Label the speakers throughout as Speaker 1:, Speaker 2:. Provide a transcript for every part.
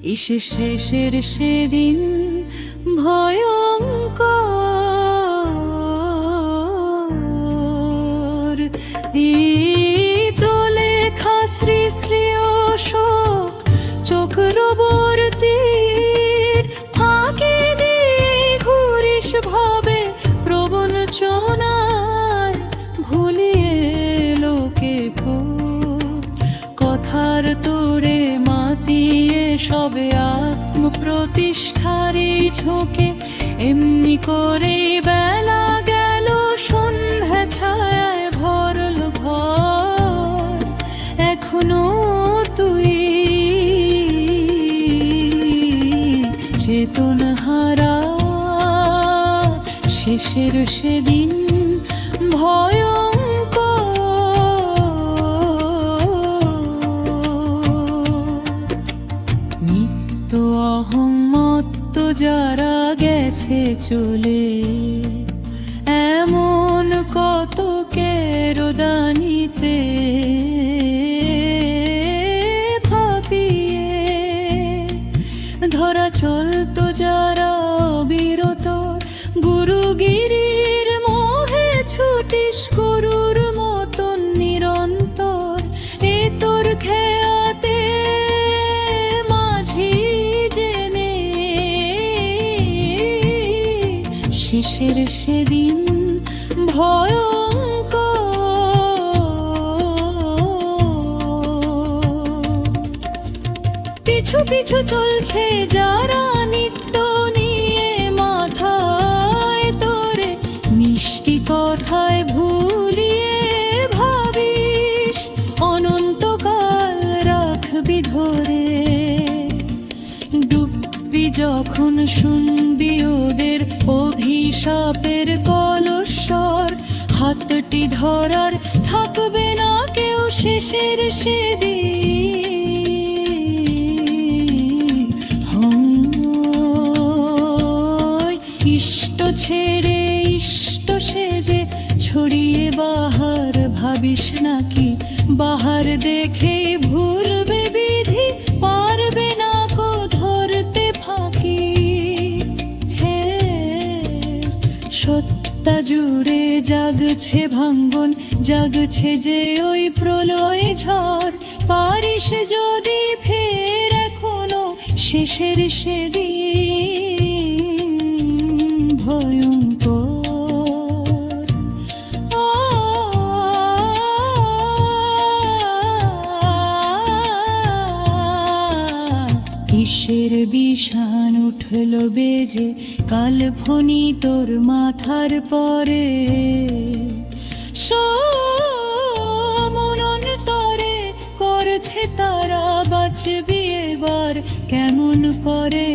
Speaker 1: ইসে শেষের সেদিন ভয়ঙ্কর লেখা শ্রী শ্রী অশোক চক্রবর্তীর ফাঁকে দিয়ে ঘুরিস ভাবে প্রবঞ্চনায় ভুলিয়ে লোকে ফুল কথার তোড়ে মাতিয়ে সবে আত্মপ্রতিষ্ঠারই ঝোঁকে এমনি করে বেলা গেল সন্ধ্যা ছায়ায় ভরল ঘর এখনো তুই চেতনহারা শেষের সেদিন নিত্য অহংমত্ত যারা গেছে চলে এমন কত কেরোদানিতে ভাবিয়ে ধরা চলতো যারা বিরত গুরুগিরির মোহে ছুটিস গরুর মতন নিরন্তর এ তোর খেয়াতে মাঝি জেনে শেষের সেদিন পিছু পিছু চলছে যারা নিত্য নিয়ে মাথায় তোরে মিষ্টি কথায় ভুলিয়ে ভাবিস অনন্তকাল রাখবি ধরে ডুববি যখন শুনবি ওদের অভিশাপের কলস্বর হাতটি ধরার থাকবে না কেউ শেষের সেদিন ইষ্ট ছেড়ে ইষ্ট সেজে ছড়িয়ে বাহার ভাবিস নাকি বাহার দেখে ভুলবে বিধি পারবে না কো ধরতে ফাঁকি হে সত্তা জুড়ে জাগছে ভাঙ্গন জাগছে যে ওই প্রলয় ঝড় পারিস যদি ফের এখনো শেষের সেদিন ভয়ঙ্কর কিসের বিষাণ উঠল বেজে কাল ফণি তোর মাথার পরে মনন তরে করছে তারা বাঁচবি এবার কেমন করে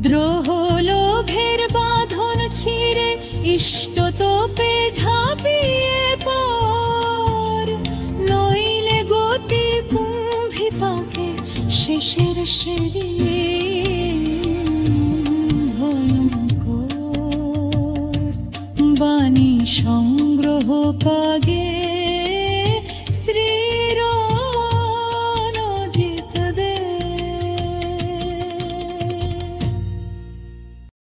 Speaker 1: দ্রোহ লোভের বাঁধন ছিঁড়ে ইষ্ট তোপে ঝাঁপিয়ে পর নইলে গতি কুম্ভি পাকে শেষের ভয়ঙ্কর বাণী সংগ্রহ কাগে